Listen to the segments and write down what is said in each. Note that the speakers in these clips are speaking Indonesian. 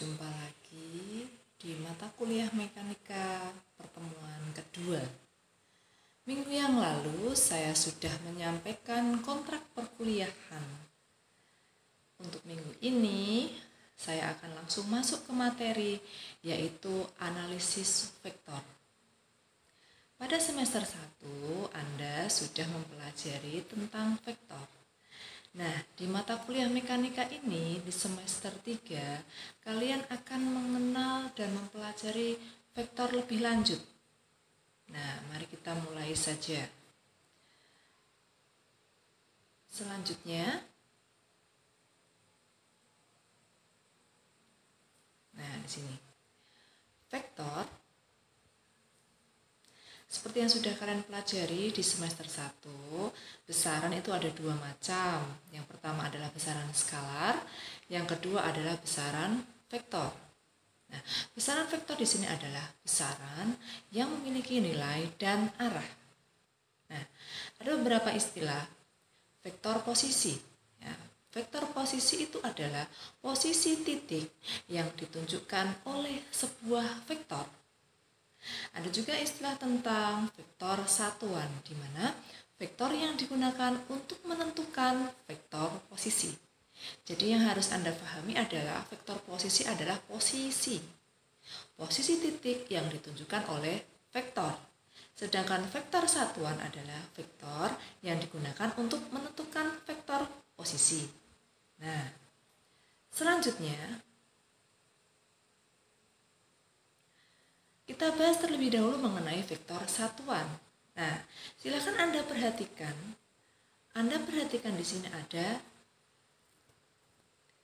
Jumpa lagi di mata kuliah mekanika pertemuan kedua. Minggu yang lalu saya sudah menyampaikan kontrak perkuliahan. Untuk minggu ini saya akan langsung masuk ke materi, yaitu analisis vektor. Pada semester 1 Anda sudah mempelajari tentang vektor. Nah, di mata kuliah mekanika ini, di semester 3, kalian akan mengenal dan mempelajari vektor lebih lanjut. Nah, mari kita mulai saja. Selanjutnya, nah di sini, vektor, seperti yang sudah kalian pelajari di semester 1, besaran itu ada dua macam. Yang pertama adalah besaran skalar, yang kedua adalah besaran vektor. Nah, besaran vektor di sini adalah besaran yang memiliki nilai dan arah. Nah, ada beberapa istilah. Vektor posisi. Ya, vektor posisi itu adalah posisi titik yang ditunjukkan oleh sebuah vektor. Ada juga istilah tentang vektor satuan, di mana vektor yang digunakan untuk menentukan vektor posisi. Jadi yang harus Anda pahami adalah vektor posisi adalah posisi titik yang ditunjukkan oleh vektor. Sedangkan vektor satuan adalah vektor yang digunakan untuk menentukan vektor posisi. Nah, selanjutnya kita bahas terlebih dahulu mengenai vektor satuan. Nah, silakan Anda perhatikan di sini ada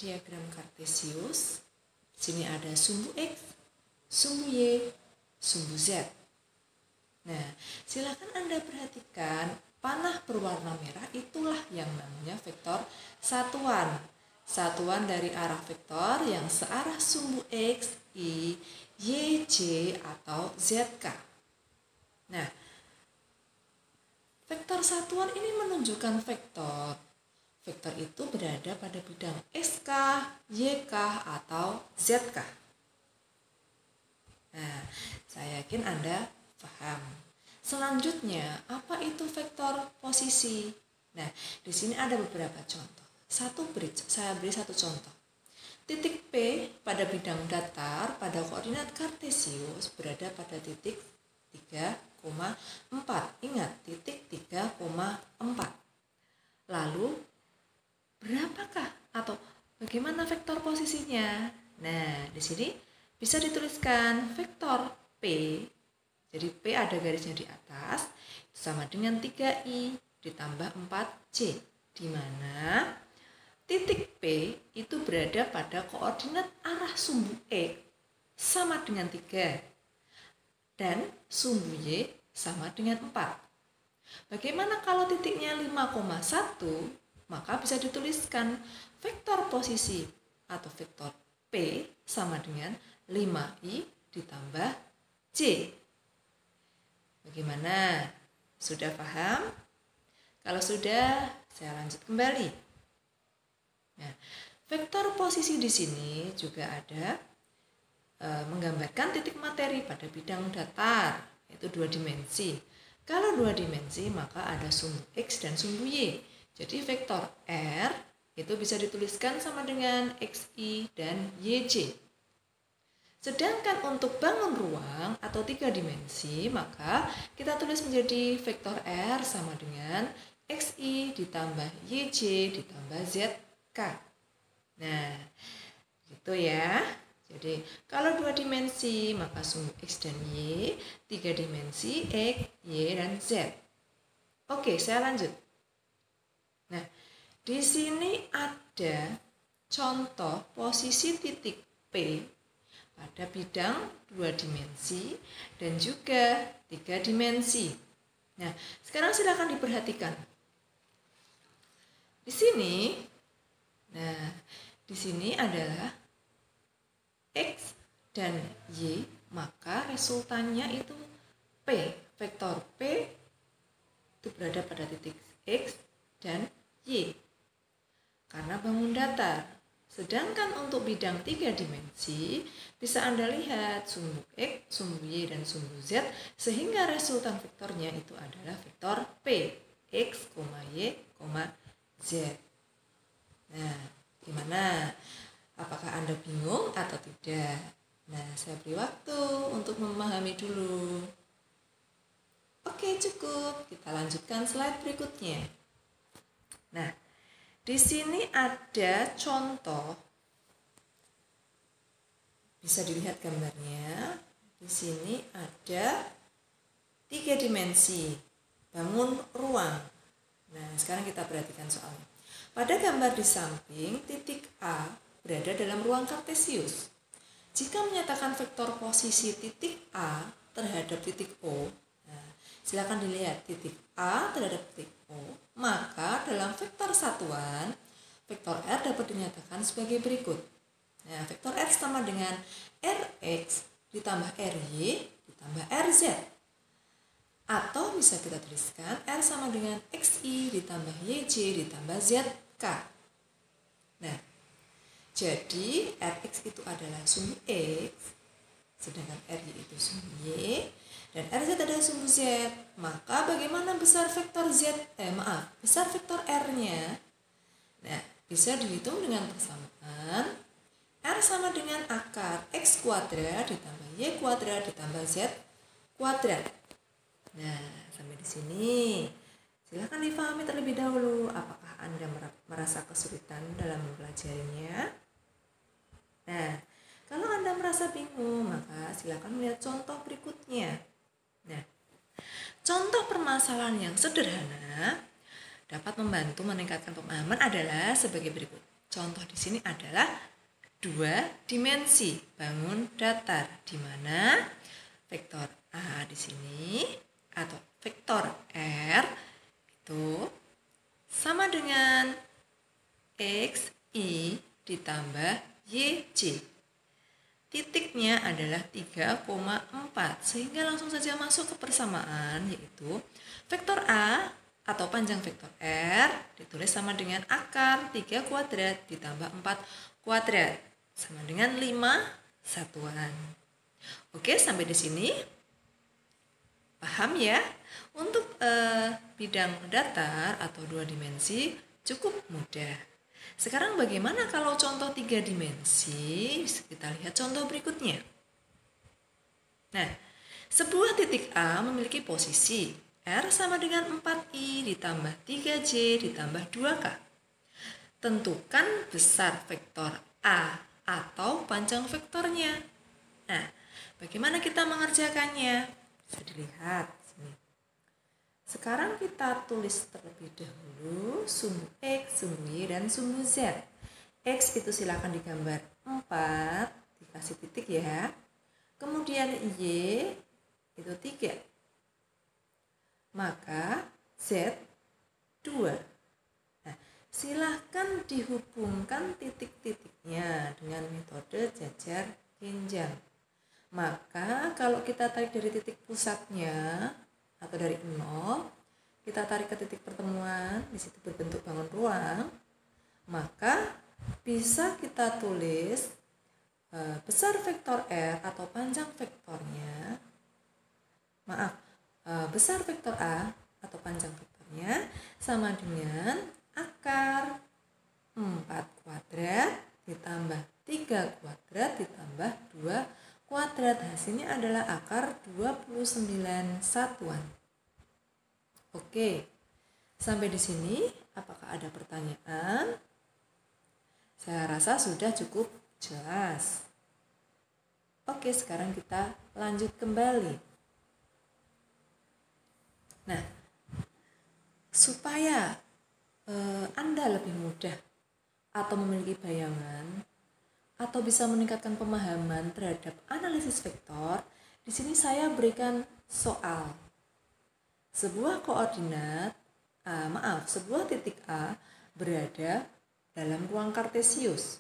diagram Kartesius. Di sini ada sumbu X, sumbu Y, sumbu Z. Nah, silakan Anda perhatikan panah berwarna merah itulah yang namanya vektor satuan. Satuan dari arah vektor yang searah sumbu X, Y, Y, J, atau ZK. Nah, vektor satuan ini menunjukkan vektor. Vektor itu berada pada bidang SK, YK, atau ZK. Nah, saya yakin Anda paham. Selanjutnya, apa itu vektor posisi? Nah, di sini ada beberapa contoh. Saya beri satu contoh. Titik P pada bidang datar pada koordinat Kartesius berada pada titik 3,4. Ingat, titik 3,4. Lalu, berapakah atau bagaimana vektor posisinya? Nah, di sini bisa dituliskan vektor P. Jadi P ada garisnya di atas, sama dengan 3I ditambah 4C, di mana titik P itu berada pada koordinat arah sumbu X sama dengan 3 dan sumbu Y sama dengan 4. Bagaimana kalau titiknya 5,1? Maka bisa dituliskan vektor posisi atau vektor P sama dengan 5I ditambah C. Bagaimana? Sudah paham? Kalau sudah, saya lanjut kembali. Nah, vektor posisi di sini juga ada menggambarkan titik materi pada bidang datar, yaitu 2 dimensi. Kalau 2 dimensi, maka ada sumbu X dan sumbu Y. Jadi vektor R itu bisa dituliskan sama dengan XI dan YJ. Sedangkan untuk bangun ruang atau 3 dimensi, maka kita tulis menjadi vektor R sama dengan XI ditambah YJ ditambah ZK. Nah, gitu ya. Jadi, kalau 2 dimensi, maka sumbu X dan Y, 3 dimensi, X, Y, dan Z. Oke, saya lanjut. Nah, di sini ada contoh posisi titik P pada bidang 2 dimensi dan juga 3 dimensi. Nah, sekarang silakan diperhatikan. Di sini adalah X dan Y, maka resultannya itu P. Vektor P itu berada pada titik X dan Y. Karena bangun datar, Sedangkan untuk bidang 3 dimensi, bisa Anda lihat sumbu X, sumbu Y, dan sumbu Z, sehingga resultan vektornya itu adalah vektor P, X, Y, Z. Nah, gimana? Apakah Anda bingung atau tidak? Nah, saya beri waktu untuk memahami dulu. Oke, cukup. Kita lanjutkan slide berikutnya. Nah, di sini ada contoh. Bisa dilihat gambarnya. Di sini ada 3 dimensi. Bangun ruang. Nah, sekarang kita perhatikan soalnya. Pada gambar di samping, titik A berada dalam ruang kartesius. Jika menyatakan vektor posisi titik A terhadap titik O, nah, silakan dilihat titik A terhadap titik O, maka dalam vektor satuan, vektor R dapat dinyatakan sebagai berikut. Nah, vektor R sama dengan Rx ditambah Ry ditambah Rz. Atau bisa kita tuliskan R sama dengan Xi ditambah Yj ditambah Zk. Nah, jadi Rx itu adalah sumbu X, sedangkan Ry itu sumbu Y, dan Rz adalah sumbu Z. Maka bagaimana besar vektor besar vektor R-nya? Nah, bisa dihitung dengan persamaan R sama dengan akar X kuadrat ditambah Y kuadrat ditambah Z kuadrat. Nah, sampai di sini. Silakan dipahami terlebih dahulu. Apakah Anda merasa kesulitan dalam mempelajarinya? Nah, kalau Anda merasa bingung, maka silakan melihat contoh berikutnya. Nah, contoh permasalahan yang sederhana dapat membantu meningkatkan pemahaman adalah sebagai berikut. Contoh di sini adalah 2 dimensi bangun datar, di mana vektor A di sini atau vektor R itu sama dengan XI ditambah YJ. Titiknya adalah 3,4, sehingga langsung saja masuk ke persamaan, yaitu vektor A atau panjang vektor R ditulis sama dengan akar 3 kuadrat ditambah 4 kuadrat sama dengan 5 satuan. Oke, sampai di sini paham ya? Untuk bidang datar atau 2 dimensi cukup mudah. Sekarang bagaimana kalau contoh 3 dimensi? Kita lihat contoh berikutnya. Nah, sebuah titik A memiliki posisi R sama dengan 4I ditambah 3J ditambah 2K. Tentukan besar vektor A atau panjang vektornya. Nah, bagaimana kita mengerjakannya? Bisa dilihat sini. Sekarang kita tulis terlebih dahulu sumbu X, sumbu Y, dan sumbu Z. X itu silakan digambar 4, dikasih titik ya. Kemudian Y itu 3. Maka Z 2. Nah, silahkan dihubungkan titik-titiknya dengan metode jajar genjang. Maka kalau kita tarik dari titik pusatnya atau dari 0, kita tarik ke titik pertemuan, di situ berbentuk bangun ruang, maka bisa kita tulis besar vektor R atau panjang vektornya, besar vektor A atau panjang vektornya sama dengan akar 4 kuadrat ditambah 3 kuadrat ditambah 2 kuadrat. Hasilnya adalah akar 29 satuan. Oke, sampai di sini apakah ada pertanyaan? Saya rasa sudah cukup jelas. Oke, sekarang kita lanjut kembali. Nah, supaya Anda lebih mudah atau memiliki bayangan atau bisa meningkatkan pemahaman terhadap analisis vektor, di sini saya berikan soal. Sebuah titik A berada dalam ruang kartesius.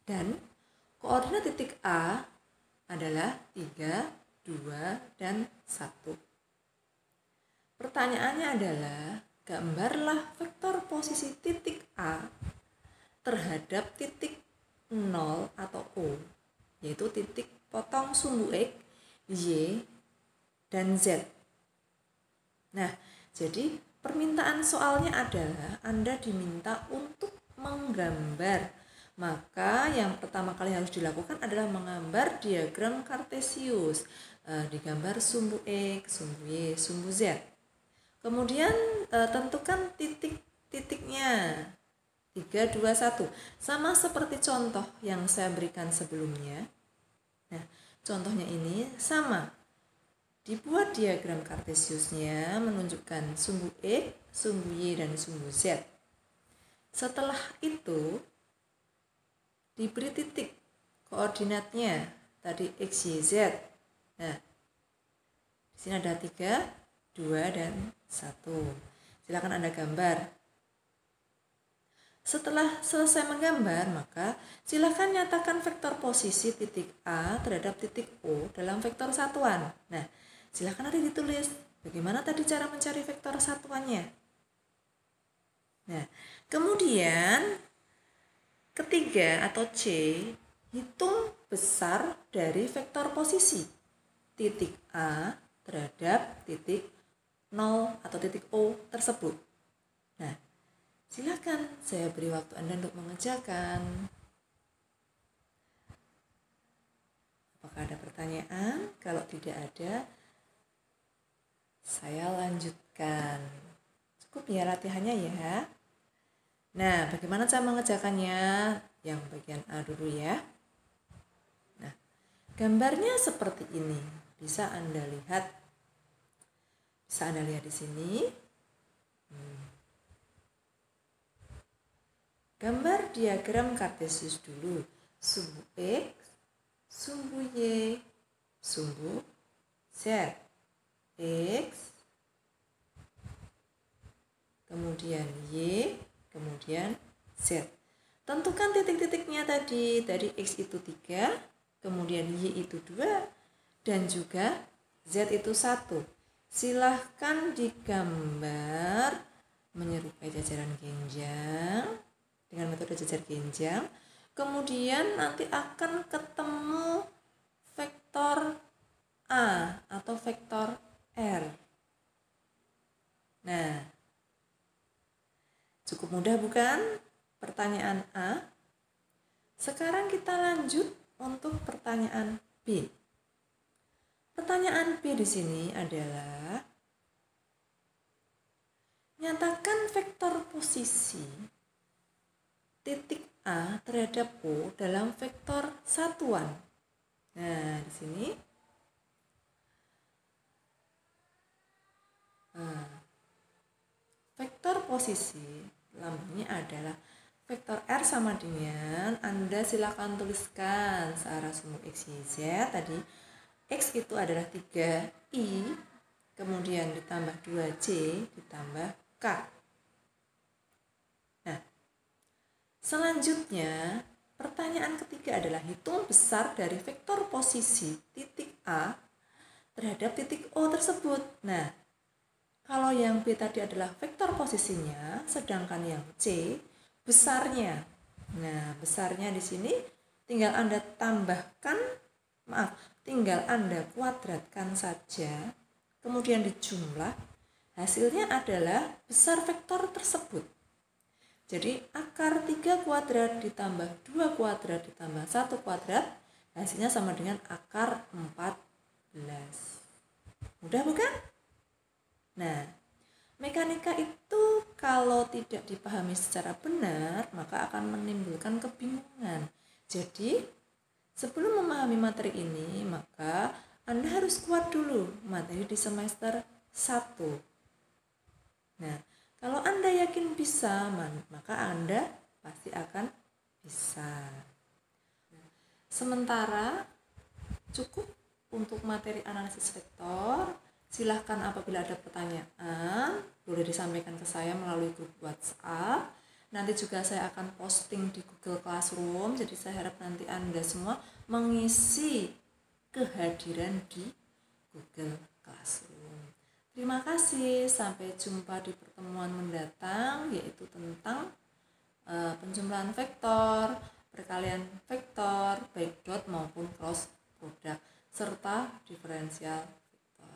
Dan koordinat titik A adalah 3, 2, dan 1. Pertanyaannya adalah, gambarlah vektor posisi titik A terhadap titik 0 atau O, yaitu titik potong sumbu X, Y, dan Z. Nah, jadi permintaan soalnya adalah Anda diminta untuk menggambar. Maka yang pertama kali harus dilakukan adalah menggambar diagram kartesius. Digambar sumbu X, sumbu Y, sumbu Z. Kemudian tentukan titik-titiknya. 3, 2, 1. Sama seperti contoh yang saya berikan sebelumnya. Nah, contohnya ini sama. Dibuat diagram kartesiusnya menunjukkan sumbu X, sumbu Y, dan sumbu Z. Setelah itu, diberi titik koordinatnya. Tadi X, Y, Z. Nah, di sini ada 3, 2, dan 1. Silakan Anda gambar. Setelah selesai menggambar, maka silakan nyatakan vektor posisi titik A terhadap titik O dalam vektor satuan. Nah, silakan ada ditulis bagaimana tadi cara mencari vektor satuannya. Nah, kemudian ketiga atau C, hitung besar dari vektor posisi titik A terhadap titik 0 atau titik O tersebut. Nah, silakan saya beri waktu Anda untuk mengerjakan. Apakah ada pertanyaan? Kalau tidak ada, saya lanjutkan. Cukup ya latihannya ya. Nah, bagaimana cara mengerjakannya? Yang bagian A dulu ya. Nah, gambarnya seperti ini. Bisa Anda lihat. Bisa Anda lihat di sini. Gambar diagram kartesius dulu. Sumbu X, sumbu Y, sumbu Z. X, kemudian Y, kemudian Z. Tentukan titik-titiknya tadi. Dari X itu 3, kemudian Y itu 2, dan juga Z itu 1. Silahkan digambar menyerupai jajaran genjang dengan metode jajar genjang. Kemudian nanti akan ketemu vektor A atau vektor R. Nah, cukup mudah bukan pertanyaan A? Sekarang kita lanjut untuk pertanyaan B. Pertanyaan B di sini adalah nyatakan vektor posisi titik A terhadap O dalam vektor satuan. Nah, di sini vektor posisi lambangnya adalah vektor R sama dengan, Anda silakan tuliskan searah sumbu X, Y, Z. Tadi X itu adalah 3I, kemudian ditambah 2J, ditambah K. Nah, selanjutnya, pertanyaan ketiga adalah hitung besar dari vektor posisi titik A terhadap titik O tersebut. Nah, kalau yang B tadi adalah vektor posisinya, sedangkan yang C besarnya. Nah, besarnya di sini tinggal Anda tinggal Anda kuadratkan saja, kemudian dijumlah, hasilnya adalah besar vektor tersebut. Jadi akar 3 kuadrat ditambah 2 kuadrat ditambah 1 kuadrat, hasilnya sama dengan akar 14. Mudah bukan? Nah, mekanika itu kalau tidak dipahami secara benar, maka akan menimbulkan kebingungan. Jadi, sebelum memahami materi ini, maka Anda harus kuat dulu materi di semester 1. Nah, kalau Anda yakin bisa, maka Anda pasti akan bisa. Sementara cukup untuk materi analisis vektor. Silahkan apabila ada pertanyaan, boleh disampaikan ke saya melalui grup WhatsApp. Nanti juga saya akan posting di Google Classroom, jadi saya harap nanti Anda semua mengisi kehadiran di Google Classroom. Terima kasih, sampai jumpa di pertemuan mendatang, yaitu tentang penjumlahan vektor, perkalian vektor, baik dot maupun cross product, serta diferensial vektor.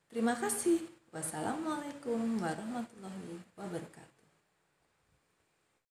Terima kasih. Wassalamualaikum warahmatullahi wabarakatuh.